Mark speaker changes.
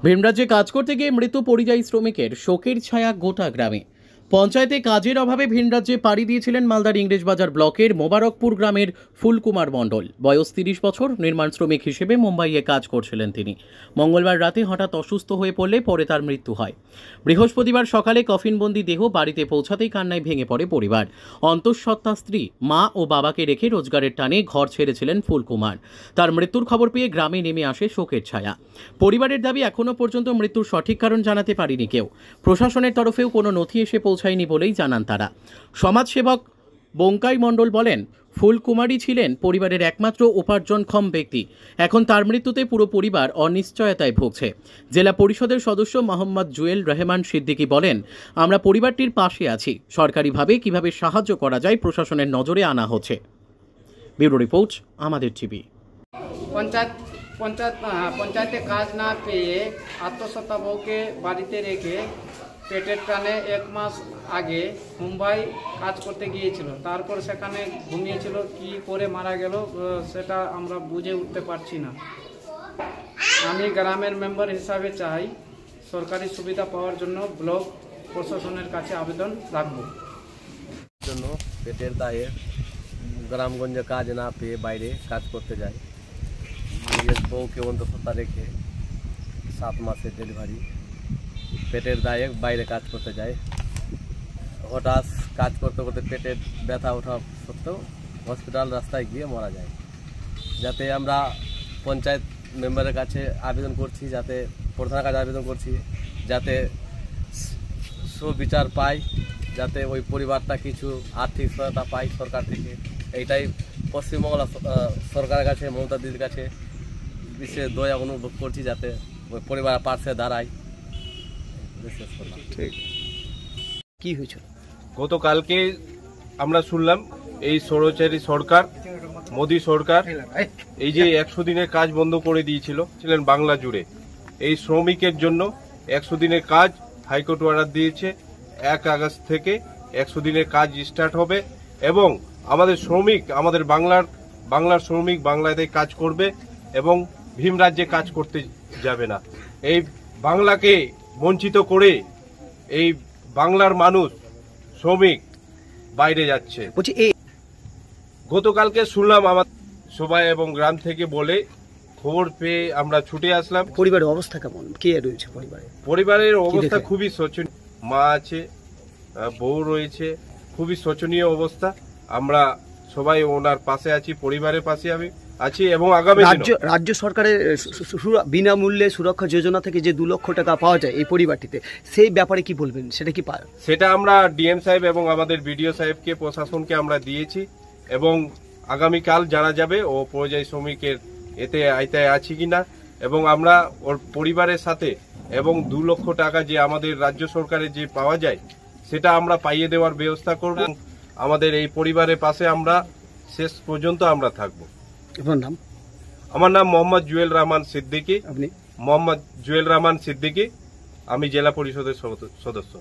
Speaker 1: ভিনরাজ্যে কাজ করতে গিয়ে মৃত পরিযায়ী শ্রমিকের শোকের ছায়া গোটা গ্রামে। পঞ্চায়েতে কাজের অভাবে ভিনরাজ্যে পাড়ি দিয়েছিলেন মালদার ইংরেজবাজার ব্লকের মোবারকপুর গ্রামের ফুলকুমার মণ্ডল। বয়স 30 বছর। নির্মাণ শ্রমিক হিসেবে মুম্বাইয়ে কাজ করছিলেন তিনি। মঙ্গলবার রাতে হঠাৎ অসুস্থ হয়ে পড়লে পরে তার মৃত্যু হয়। বৃহস্পতিবার সকালে কফিনবন্দি দেহ বাড়িতে পৌঁছাতেই কান্নায় ভেঙে পড়ে পরিবার। অন্তঃসত্ত্বা স্ত্রী, মা ও বাবাকে রেখে রোজগারের টানে ঘর ছেড়েছিলেন ফুলকুমার। তার মৃত্যুর খবর পেয়ে গ্রামে নেমে আসে শোকের ছায়া। পরিবারের দাবি, এখনো পর্যন্ত মৃত্যুর সঠিক কারণ জানাতে পারেনি কেউ। প্রশাসনের তরফেও কোনো নথি এসে পৌঁছায়নি বলেই জানান তারা। সমাজসেবক বঙ্কাই মণ্ডল বলেন, ফুলকুমারই ছিলেন পরিবারের একমাত্র উপার্জনক্ষম ব্যক্তি। এখন তার মৃত্যুতে পুরো পরিবার অনিশ্চয়তায় ভুগছে। জেলা পরিষদের সদস্য মোহাম্মদ জুয়েল রহমান সিদ্দিকী বলেন, আমরা পরিবারটির পাশে আছি। সরকারিভাবে কিভাবে সাহায্য করা যায় প্রশাসনের নজরে আনা হচ্ছে। ব্যুরো রিপোর্ট, আমাদের টিভি।
Speaker 2: পঞ্চায়েতে কাজ না পেয়ে আত্মসত্ত্বা বউকে বাড়িতে রেখে পেটের টানে 1 মাস আগে মুম্বাই কাজ করতে গিয়েছিল। তারপর সেখানে ঘুমিয়েছিল, কি করে মারা গেল সেটা আমরা বুঝে উঠতে পারছি না। আমি গ্রামের মেম্বার হিসাবে চাই সরকারি সুবিধা পাওয়ার জন্য ব্লক প্রশাসনের কাছে আবেদন রাখব।
Speaker 3: জন্য পেটের দায়ে গ্রামগঞ্জে কাজ না পেয়ে বাইরে কাজ করতে যায়। নিজের বউকে অন্তঃসত্ত্বা রেখে 7 মাসের ডেলিভারি, পেটের দায়ে বাইরে কাজ করতে যায়। হঠাৎ কাজ করতে করতে পেটের ব্যথা ওঠা সত্ত্বেও হসপিটাল রাস্তায় গিয়ে মারা যায়। যাতে আমরা পঞ্চায়েত মেম্বারের কাছে আবেদন করছি, যাতে প্রধানের কাছে আবেদন করছি, যাতে সুবিচার পায়, যাতে ওই পরিবারটা কিছু আর্থিক সহায়তা পায় সরকার থেকে। এইটাই পশ্চিমবাংলা সরকারের কাছে, মমতা দিদির কাছে বিশেষ দয়া অনুভব করছি, যাতে ওই পরিবারের পাশে দাঁড়ায়।
Speaker 4: কি হয়েছিল?
Speaker 5: গতকালকে আমরা শুনলাম এই স্বৈরাচারী সরকার, মোদী সরকার এই যে 100 দিনের কাজ বন্ধ করে দিয়েছিলেন বাংলা জুড়ে। এই শ্রমিকের জন্য 100 দিনের কাজ হাইকোর্ট অর্ডার দিয়েছে। 1 আগস্ট থেকে 100 দিনের কাজ স্টার্ট হবে এবং আমাদের শ্রমিক, আমাদের বাংলার শ্রমিক বাংলাতে কাজ করবে এবং ভিন রাজ্যে কাজ করতে যাবে না। এই বাংলাকে বঞ্চিত করে এই বাংলার মানুষ শ্রমিক বাইরে যাচ্ছে। গতকালকে শুনলাম আমার সবাই এবং গ্রাম থেকে বলে, খবর পেয়ে আমরা ছুটে আসলাম।
Speaker 4: পরিবারের অবস্থা কেমন? কে রয়েছে
Speaker 5: পরিবারের অবস্থা খুবই শোচনীয়। মা আছে, বউ রয়েছে, খুবই শোচনীয় অবস্থা। আমরা সবাই ওনার পাশে আছি, পরিবারের পাশে আমি আছি এবং আগামী
Speaker 4: রাজ্য সরকারের বিনামূল্যে সুরক্ষা যোজনা থেকে যে 2 লক্ষ টাকা পাওয়া যায় এই পরিবারটিতে, সেই ব্যাপারে কি বলবেন? সেটা কি পায়?
Speaker 5: সেটা আমরা ডিএম সাহেব এবং আমাদের বিডিও সাহেবকে, প্রশাসনকে আমরা দিয়েছি এবং আগামীকাল জানা যাবে ও পরিযায়ী শ্রমিকের এতে আয়তায় আছে কিনা, এবং আমরা ওর পরিবারের সাথে এবং 2 লক্ষ টাকা যে আমাদের রাজ্য সরকারের যে পাওয়া যায় সেটা আমরা পাইয়ে দেওয়ার ব্যবস্থা করব। আমাদের এই পরিবারের পাশে আমরা শেষ পর্যন্ত আমরা থাকব।
Speaker 4: আপনার নাম?
Speaker 5: আমার নাম মোহাম্মদ জুয়েল রহমান সিদ্দিকী।
Speaker 4: আপনি?
Speaker 5: মোহাম্মদ জুয়েল রহমান সিদ্দিকী। আমি জেলা পরিষদের সদস্য।